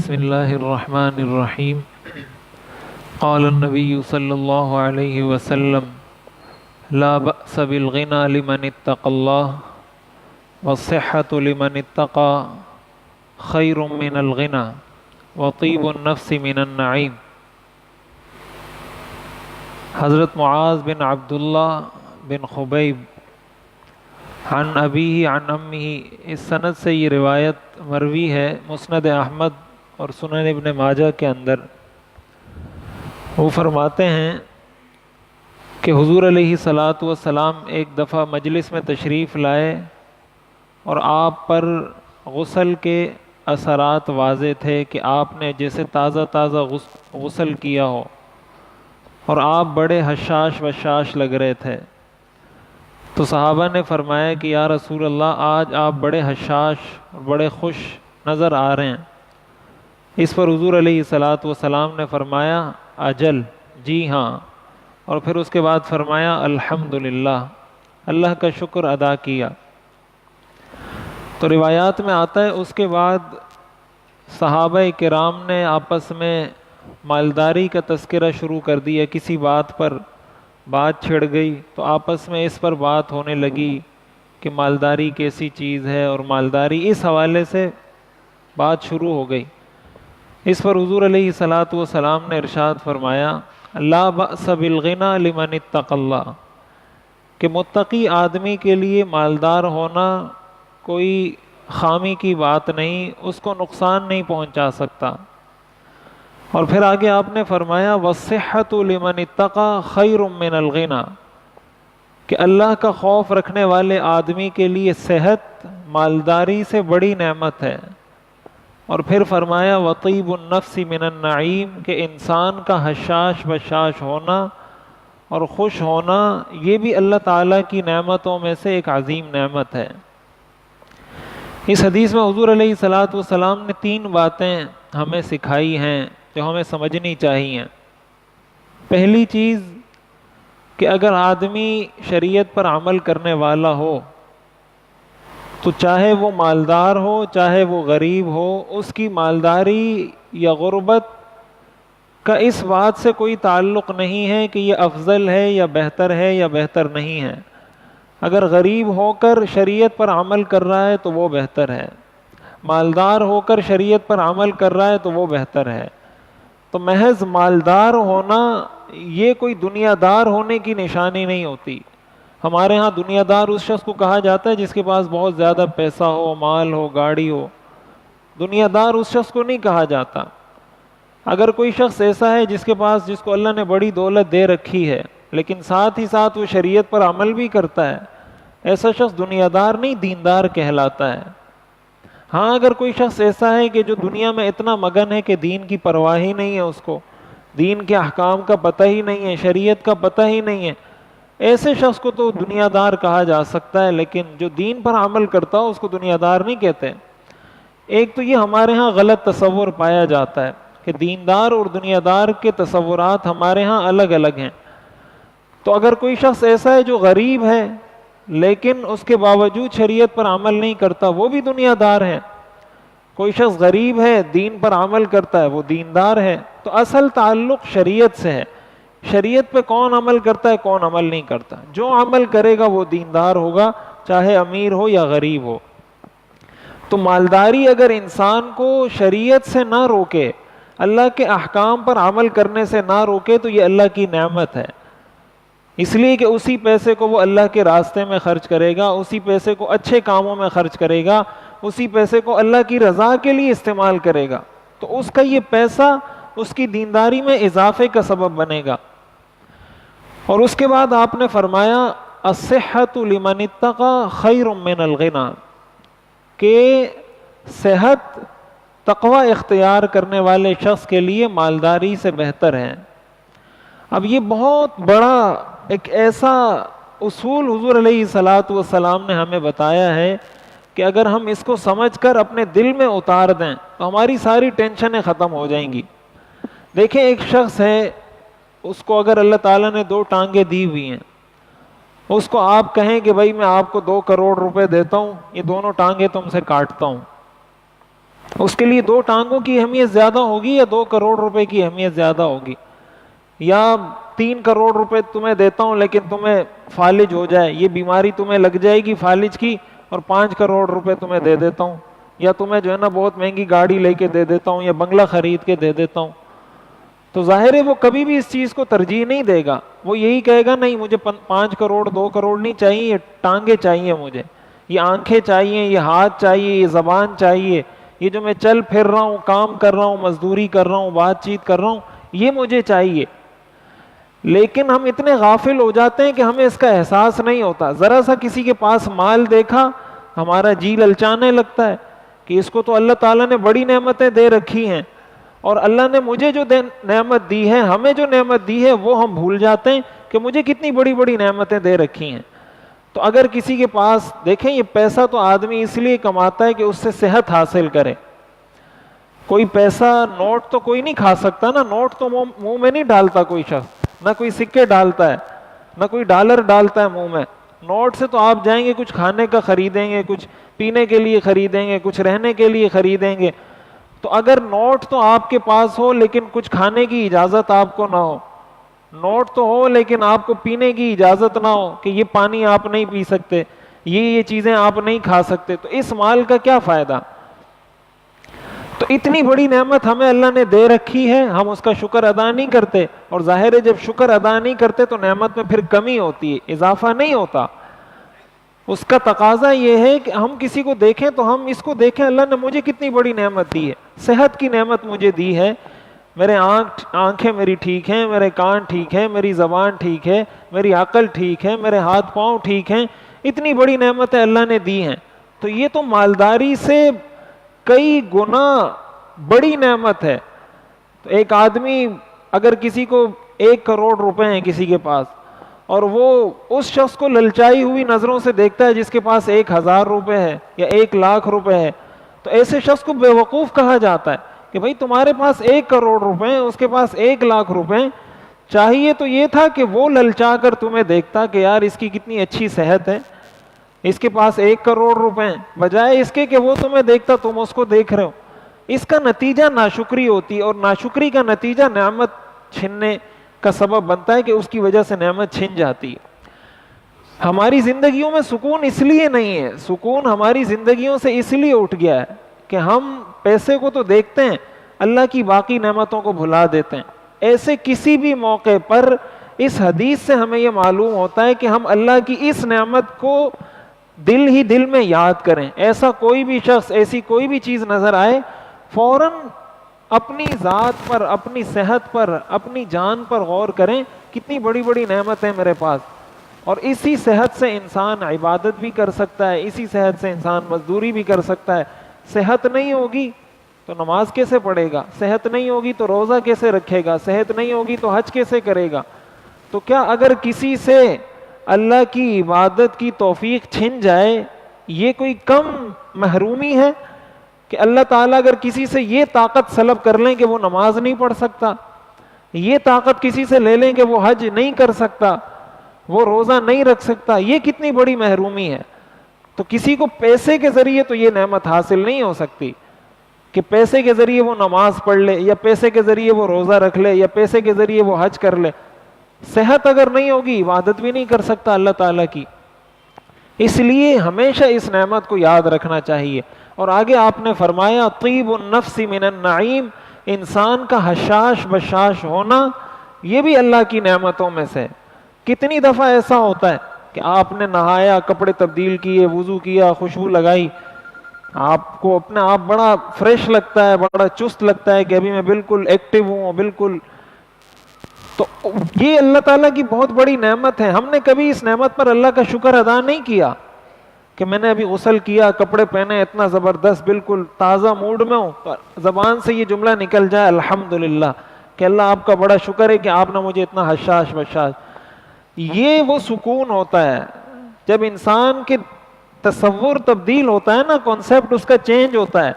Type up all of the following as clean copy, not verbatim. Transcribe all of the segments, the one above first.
بسم اللہ الرحمن الرحیم قال النبی صلی اللہ علیہ وسلم لا بأس بالغنى لمن اتقى اللہ والصحة لمن اتقى خیر من الغنى وطیب النفس من النعیم۔ حضرت معاذ بن عبداللہ بن خبیب عن ابیہ عن امہ، اس سند سے یہ روایت مروی ہے مسند احمد اور سنن ابن ماجہ کے اندر۔ وہ فرماتے ہیں کہ حضور علیہ الصلاۃ والسلام ایک دفعہ مجلس میں تشریف لائے اور آپ پر غسل کے اثرات واضح تھے کہ آپ نے جیسے تازہ تازہ غسل کیا ہو، اور آپ بڑے حشاش وشاش لگ رہے تھے۔ تو صحابہ نے فرمایا کہ یا رسول اللہ، آج آپ بڑے حشاش اور بڑے خوش نظر آ رہے ہیں۔ اس پر حضور علیہ الصلاۃ والسلام نے فرمایا اجل، جی ہاں، اور پھر اس کے بعد فرمایا الحمدللہ، اللہ کا شکر ادا کیا۔ تو روایات میں آتا ہے اس کے بعد صحابہ کرام نے آپس میں مالداری کا تذکرہ شروع کر دیا۔ کسی بات پر بات چھڑ گئی تو آپس میں اس پر بات ہونے لگی کہ مالداری کیسی چیز ہے، اور مالداری اس حوالے سے بات شروع ہو گئی۔ اس پر حضور علیہ الصلاۃ والسلام نے ارشاد فرمایا لا بأس بالغنى لمن اتقى اللہ، کہ متقی آدمی کے لیے مالدار ہونا کوئی خامی کی بات نہیں، اس کو نقصان نہیں پہنچا سکتا۔ اور پھر آگے آپ نے فرمایا وَالصِّحَّةُ لِمَنِ اتَّقَى خَيْرٌ مِّنَ الْغِنَى، کہ اللہ کا خوف رکھنے والے آدمی کے لیے صحت مالداری سے بڑی نعمت ہے۔ اور پھر فرمایا وَطِيبُ النَّفْسِ مِنَ النَّعِيمِ، کہ انسان کا حشاش بشاش ہونا اور خوش ہونا یہ بھی اللہ تعالیٰ کی نعمتوں میں سے ایک عظیم نعمت ہے۔ اس حدیث میں حضور علیہ الصلاۃ والسلام نے 3 باتیں ہمیں سکھائی ہیں جو ہمیں سمجھنی چاہیے۔ پہلی چیز کہ اگر آدمی شریعت پر عمل کرنے والا ہو تو چاہے وہ مالدار ہو چاہے وہ غریب ہو، اس کی مالداری یا غربت کا اس بات سے کوئی تعلق نہیں ہے کہ یہ افضل ہے یا بہتر نہیں ہے۔ اگر غریب ہو کر شریعت پر عمل کر رہا ہے تو وہ بہتر ہے، مالدار ہو کر شریعت پر عمل کر رہا ہے تو وہ بہتر ہے۔ تو محض مالدار ہونا یہ کوئی دنیا دار ہونے کی نشانی نہیں ہوتی۔ ہمارے ہاں دنیا دار اس شخص کو کہا جاتا ہے جس کے پاس بہت زیادہ پیسہ ہو، مال ہو، گاڑی ہو۔ دنیا دار اس شخص کو نہیں کہا جاتا۔ اگر کوئی شخص ایسا ہے جس کو اللہ نے بڑی دولت دے رکھی ہے لیکن ساتھ ہی ساتھ وہ شریعت پر عمل بھی کرتا ہے، ایسا شخص دنیا دار نہیں دیندار کہلاتا ہے۔ ہاں اگر کوئی شخص ایسا ہے کہ جو دنیا میں اتنا مگن ہے کہ دین کی پرواہ ہی نہیں ہے، اس کو دین کے احکام کا پتہ ہی نہیں ہے، شریعت کا پتہ ہی نہیں ہے، ایسے شخص کو تو دنیا دار کہا جا سکتا ہے، لیکن جو دین پر عمل کرتا ہو اس کو دنیا دار نہیں کہتے۔ ایک تو یہ ہمارے ہاں غلط تصور پایا جاتا ہے کہ دیندار اور دنیا دار کے تصورات ہمارے ہاں الگ الگ ہیں۔ تو اگر کوئی شخص ایسا ہے جو غریب ہے لیکن اس کے باوجود شریعت پر عمل نہیں کرتا، وہ بھی دنیا دار ہے۔ کوئی شخص غریب ہے دین پر عمل کرتا ہے، وہ دیندار ہے۔ تو اصل تعلق شریعت سے ہے، شریعت پہ کون عمل کرتا ہے کون عمل نہیں کرتا۔ جو عمل کرے گا وہ دیندار ہوگا، چاہے امیر ہو یا غریب ہو۔ تو مالداری اگر انسان کو شریعت سے نہ روکے، اللہ کے احکام پر عمل کرنے سے نہ روکے، تو یہ اللہ کی نعمت ہے، اس لیے کہ اسی پیسے کو وہ اللہ کے راستے میں خرچ کرے گا، اسی پیسے کو اچھے کاموں میں خرچ کرے گا، اسی پیسے کو اللہ کی رضا کے لیے استعمال کرے گا، تو اس کا یہ پیسہ اس کی دینداری میں اضافے کا سبب بنے گا۔ اور اس کے بعد آپ نے فرمایا الصحۃ لمن اتقى خیر من الغنى، کہ صحت تقوی اختیار کرنے والے شخص کے لیے مالداری سے بہتر ہے۔ اب یہ بہت بڑا ایک ایسا اصول حضور علیہ الصلاۃ والسلام نے ہمیں بتایا ہے کہ اگر ہم اس کو سمجھ کر اپنے دل میں اتار دیں تو ہماری ساری ٹینشنیں ختم ہو جائیں گی۔ دیکھیں ایک شخص ہے، اس کو اگر اللہ تعالیٰ نے 2 ٹانگیں دی ہوئی ہیں، اس کو آپ کہیں کہ بھائی میں آپ کو 2 کروڑ روپے دیتا ہوں، یہ دونوں ٹانگیں تم سے کاٹتا ہوں، اس کے لیے 2 ٹانگوں کی اہمیت زیادہ ہوگی یا 2 کروڑ روپے کی اہمیت زیادہ ہوگی؟ یا 3 کروڑ روپے تمہیں دیتا ہوں لیکن تمہیں فالج ہو جائے، یہ بیماری تمہیں لگ جائے گی فالج کی، اور 5 کروڑ روپے تمہیں دے دیتا ہوں، یا تمہیں جو ہے نا بہت مہنگی گاڑی لے کے دے دیتا ہوں، یا بنگلہ خرید کے دے دیتا ہوں، تو ظاہر ہے وہ کبھی بھی اس چیز کو ترجیح نہیں دے گا. وہ یہی کہے گا نہیں مجھے 5 کروڑ 2 کروڑ نہیں چاہیے، یہ ٹانگیں چاہیے مجھے، یہ آنکھیں چاہیے، یہ ہاتھ چاہیے، یہ زبان چاہیے، یہ جو میں چل پھر رہا ہوں، کام کر رہا ہوں، مزدوری کر رہا ہوں، بات چیت کر رہا ہوں، یہ مجھے چاہیے. لیکن ہم اتنے غافل ہو جاتے ہیں کہ ہمیں اس کا احساس نہیں ہوتا. ذرا سا کسی کے پاس مال دیکھا ہمارا جی للچانے لگتا ہے کہ اس کو تو اللہ تعالیٰ نے بڑی نعمتیں دے رکھی ہیں، اور اللہ نے مجھے جو نعمت دی ہے، ہمیں جو نعمت دی ہے، وہ ہم بھول جاتے ہیں کہ مجھے کتنی بڑی بڑی نعمتیں دے رکھی ہیں. تو اگر کسی کے پاس دیکھیں، یہ پیسہ تو آدمی اس لیے کماتا ہے کہ اس سے صحت حاصل کرے. کوئی پیسہ نوٹ تو کوئی نہیں کھا سکتا نا، نوٹ تو منہ میں نہیں ڈالتا کوئی شخص، نہ کوئی سکے ڈالتا ہے، نہ کوئی ڈالر ڈالتا ہے منہ میں. نوٹ سے تو آپ جائیں گے کچھ کھانے کا خریدیں گے، کچھ پینے کے لیے خریدیں گے، کچھ رہنے کے لیے خریدیں گے. تو اگر نوٹ تو آپ کے پاس ہو لیکن کچھ کھانے کی اجازت آپ کو نہ ہو، نوٹ تو ہو لیکن آپ کو پینے کی اجازت نہ ہو کہ یہ پانی آپ نہیں پی سکتے، یہ چیزیں آپ نہیں کھا سکتے، تو اس مال کا کیا فائدہ؟ تو اتنی بڑی نعمت ہمیں اللہ نے دے رکھی ہے، ہم اس کا شکر ادا نہیں کرتے. اور ظاہر ہے جب شکر ادا نہیں کرتے تو نعمت میں پھر کمی ہوتی ہے، اضافہ نہیں ہوتا. اس کا تقاضا یہ ہے کہ ہم کسی کو دیکھیں تو ہم اس کو دیکھیں اللہ نے مجھے کتنی بڑی نعمت دی ہے. صحت کی نعمت مجھے دی ہے، میرے آنکھیں میری ٹھیک ہیں، میرے کان ٹھیک ہیں، میری زبان ٹھیک ہے، میری عقل ٹھیک ہے، میرے ہاتھ پاؤں ٹھیک ہیں. اتنی بڑی نعمتیں اللہ نے دی ہیں. تو یہ تو مالداری سے کئی گنا بڑی نعمت ہے. تو ایک آدمی اگر کسی کو 1 کروڑ روپے ہیں کسی کے پاس، اور وہ اس شخص کو للچائی ہوئی نظروں سے دیکھتا ہے جس کے پاس 1000 روپے ہے یا 1,00,000 روپے ہے، تو ایسے شخص کو بے وقوف کہا جاتا ہے کہ بھائی تمہارے پاس 1 کروڑ روپے ہیں، اس کے پاس 1,00,000 روپے ہیں. چاہیے تو یہ تھا کہ وہ للچا کر تمہیں دیکھتا کہ یار اس کی کتنی اچھی صحت ہے، اس کے پاس 1 کروڑ روپے ہیں، بجائے اس کے کہ وہ تمہیں دیکھتا تم اس کو دیکھ رہے ہو. اس کا نتیجہ ناشکری ہوتی ہے، اور ناشکری کا نتیجہ نعمت چھننے کا سبب بنتا ہے کہ اس کی وجہ سے نعمت چھن جاتی ہے. ہماری زندگیوں میں سکون اس لیے نہیں ہے، سکون ہماری زندگیوں سے اس لیے اٹھ گیا ہے کہ ہم پیسے کو تو دیکھتے ہیں، اللہ کی باقی نعمتوں کو بھلا دیتے ہیں. ایسے کسی بھی موقع پر اس حدیث سے ہمیں یہ معلوم ہوتا ہے کہ ہم اللہ کی اس نعمت کو دل ہی دل میں یاد کریں. ایسا کوئی بھی شخص، ایسی کوئی بھی چیز نظر آئے، فوراً اپنی ذات پر، اپنی صحت پر، اپنی جان پر غور کریں، کتنی بڑی بڑی نعمت ہے میرے پاس. اور اسی صحت سے انسان عبادت بھی کر سکتا ہے، اسی صحت سے انسان مزدوری بھی کر سکتا ہے. صحت نہیں ہوگی تو نماز کیسے پڑھے گا؟ صحت نہیں ہوگی تو روزہ کیسے رکھے گا؟ صحت نہیں ہوگی تو حج کیسے کرے گا؟ تو کیا اگر کسی سے اللہ کی عبادت کی توفیق چھن جائے، یہ کوئی کم محرومی ہے کہ اللہ تعالیٰ اگر کسی سے یہ طاقت سلب کر لیں کہ وہ نماز نہیں پڑھ سکتا، یہ طاقت کسی سے لے لیں کہ وہ حج نہیں کر سکتا، وہ روزہ نہیں رکھ سکتا، یہ کتنی بڑی محرومی ہے. تو کسی کو پیسے کے ذریعے تو یہ نعمت حاصل نہیں ہو سکتی کہ پیسے کے ذریعے وہ نماز پڑھ لے، یا پیسے کے ذریعے وہ روزہ رکھ لے، یا پیسے کے ذریعے وہ حج کر لے. صحت اگر نہیں ہوگی عبادت بھی نہیں کر سکتا اللہ تعالیٰ کی. اس لیے ہمیشہ اس نعمت کو یاد رکھنا چاہیے. اور آگے آپ نے فرمایا طیب النفس من النعیم، انسان کا حشاش بشاش ہونا یہ بھی اللہ کی نعمتوں میں سے. کتنی دفعہ ایسا ہوتا ہے کہ آپ نے نہایا، کپڑے تبدیل کیے، وضو کیا، خوشبو لگائی، آپ کو اپنے آپ بڑا فریش لگتا ہے، بڑا چست لگتا ہے کہ ابھی میں بالکل ایکٹیو ہوں، بالکل. تو یہ اللہ تعالیٰ کی بہت بڑی نعمت ہے. ہم نے کبھی اس نعمت پر اللہ کا شکر ادا نہیں کیا کہ میں نے ابھی غسل کیا، کپڑے پہنے، اتنا زبردست بالکل تازہ موڈ میں ہوں، زبان سے یہ جملہ نکل جائے الحمدللہ کہ اللہ آپ کا بڑا شکر ہے کہ آپ نے مجھے اتنا حشاش بشاش. یہ وہ سکون ہوتا ہے جب انسان کے تصور تبدیل ہوتا ہے نا، کانسیپٹ اس کا چینج ہوتا ہے،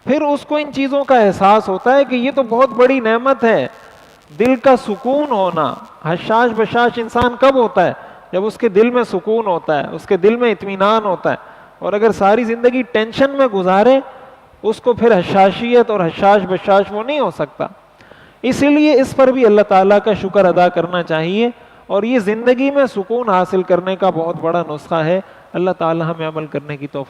پھر اس کو ان چیزوں کا احساس ہوتا ہے کہ یہ تو بہت بڑی نعمت ہے. دل کا سکون ہونا. حشاش بشاش انسان کب ہوتا ہے؟ جب اس کے دل میں سکون ہوتا ہے، اس کے دل میں اطمینان ہوتا ہے. اور اگر ساری زندگی ٹینشن میں گزارے اس کو پھر حشاشیت اور حشاش بشاش وہ نہیں ہو سکتا. اسی لیے اس پر بھی اللہ تعالیٰ کا شکر ادا کرنا چاہیے، اور یہ زندگی میں سکون حاصل کرنے کا بہت بڑا نسخہ ہے. اللہ تعالیٰ ہمیں عمل کرنے کی توفیق